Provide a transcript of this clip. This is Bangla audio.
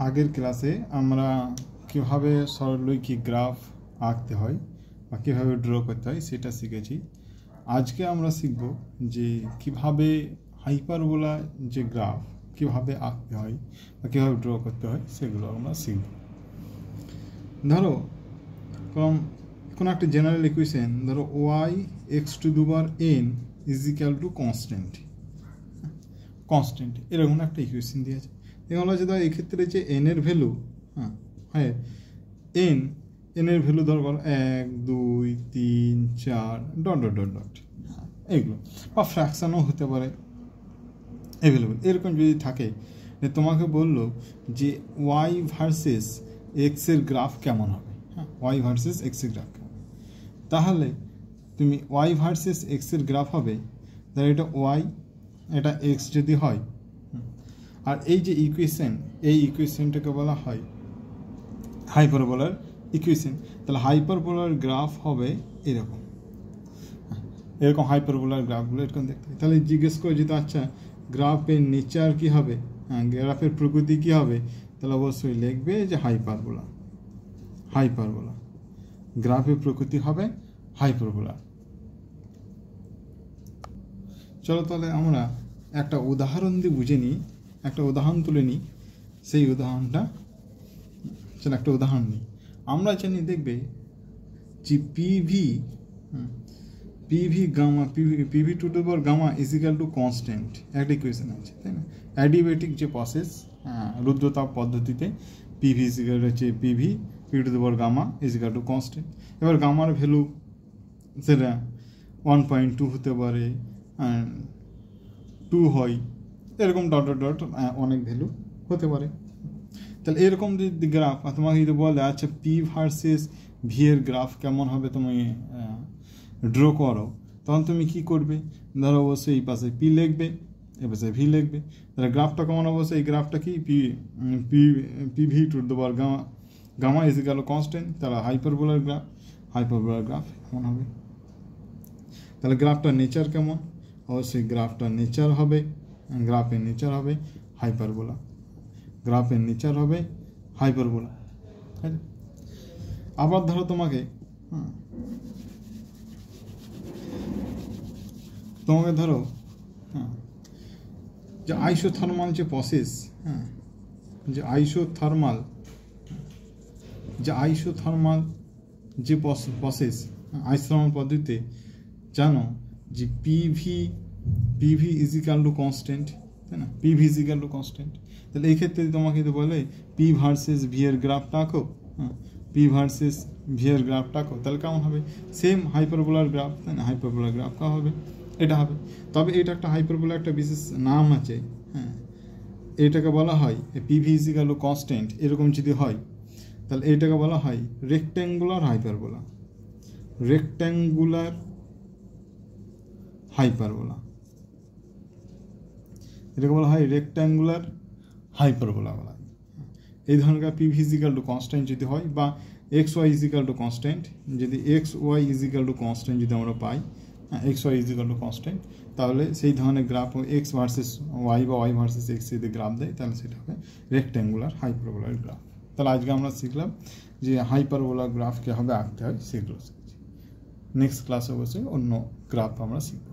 আগের ক্লাসে আমরা কিভাবে সরলরৈখিক গ্রাফ আঁকতে হয় বা কিভাবে ড্র করতে হয় সেটা শিখেছি। আজকে আমরা শিখব যে কিভাবে হাইপারবোলা যে গ্রাফ কিভাবে আঁকতে হয় বা কিভাবে ড্র করতে হয় সেগুলো আমরা শিখব। ধরো কোনো একটা জেনারেল ইকুয়েশন, ধরো y x⁴n is equal to constant এরকম একটা ইকুয়েশন দিয়েছে। এখন বলা হচ্ছে এই ক্ষেত্রে যে n এর ভ্যালু n এর ভ্যালু ধরো 1 2 3 4 ডট ডট ডট ডট এইগুলো, বা ফ্র্যাকশনও হতে পারে অ্যাভেলেবল। এরকম যদি থাকে, তোমাকে বললো যে y ভার্সেস x এর গ্রাফ কেমন হবে, y ভার্সেস x এর গ্রাফ কেমন, তাহলে তুমি y ভার্সেস x এর গ্রাফ হবে, তাহলে এটা y এটা x যদি হয়, আর এই যে ইকুয়েশন এই ইকুয়েশনটাকে বলা হয় হাইপারবোলার ইকুয়েশন। তাহলে হাইপারবোলার গ্রাফ হবে এরকম হাইপারবোলার গ্রাফগুলো এরকম দেখতে। তাহলে জিজ্ঞেস করে যেটা, আচ্ছা গ্রাফের নেচার কি হবে, গ্রাফের প্রকৃতি কি হবে, তাহলে অবশ্যই লিখবে যে হাইপারবোলা গ্রাফের প্রকৃতি হবে হাইপারবোলা। চলো তাহলে আমরা একটা উদাহরণ দিয়ে বুঝে নিই, একটা উদাহরণ তুলে নিই। সেই উদাহরণটা একটা উদাহরণ নিই। আমরা জানি, দেখবে যে PV to the power gamma is equal to constant একটা ইকুয়েশন আছে, তাই না? অ্যাডিবেটিক যে প্রসেস রুদ্রতাপ পদ্ধতিতে পিভি ইজ ইকুয়াল হচ্ছে PV to the power gamma is equal to constant. এবার গামার ভ্যালু সেটা 1.2 হতে পারে, 2 হয়, এরকম ডট ডট ডট অনেক ভ্যালু হতে পারে। তাহলে এরকম যদি গ্রাফ তোমাকে যদি বলে, আচ্ছা পি ভার্সেস ভি এর গ্রাফ কেমন হবে তুমি ড্র করো, তখন তুমি কি করবে? ধরো অবশ্যই এই পাশে পি লিখবে, এ পাশে ভি লিখবে। তাহলে গ্রাফটা কেমন অবশ্যই এই গ্রাফটা কি PV to the power gamma is equal to constant. তাহলে হাইপারবোলার গ্রাফ কেমন হবে? তাহলে গ্রাফটার নেচার কেমন? অবশ্যই গ্রাফের নেচার হবে হাইপারবোলা। গ্রাফের নেচার হবে হাইপারবোলা। আবার ধরো তোমাকে ধরো যে আইসোথার্মাল যে প্রসেস, যে আইসোথার্মাল যে প্রসেস আইসোথার্মাল পদ্ধতিতে জানো যে PV is equal to constant, তাই না? PV is equal to constant. তাহলে এই ক্ষেত্রে তোমাকে তো বলে পি ভার্সেস ভি এর গ্রাফটা আঁকো, তাহলে কেমন হবে? সেম হাইপারবোলার গ্রাফ, তাই না? হাইপারবোলার গ্রাফ কেমন হবে? এটা হবে। তবে এটা একটা হাইপারবোলা একটা বিশেষ নাম আছে, এটাকে বলা হয় PV is equal to constant. এরকম যদি হয় তাহলে এটাকে বলা হয় রেক্ট্যাঙ্গুলার হাইপারবোলা। এটাকে বলা হয় রেক্ট্যাঙ্গুলার হাইপারবোলা বলা হয়। এই ধরনের PV is equal to constant যদি হয়, বা x y is equal to constant, যদি x y is equal to constant যদি আমরা পাই, x y is equal to constant, তাহলে সেই ধরনের গ্রাফ এক্স ভার্সেস ওয়াই বা ওয়াই ভার্সেস এক্স যদি গ্রাফ দেয়, তাহলে সেটা হবে রেক্ট্যাঙ্গুলার হাইপারবোলার গ্রাফ। তাহলে আজকে আমরা শিখলাম যে হাইপারবোলার গ্রাফ কীভাবে আঁকতে হয় সেগুলো শিখছি। নেক্সট ক্লাসে অবশ্যই অন্য গ্রাফ আমরা শিখব।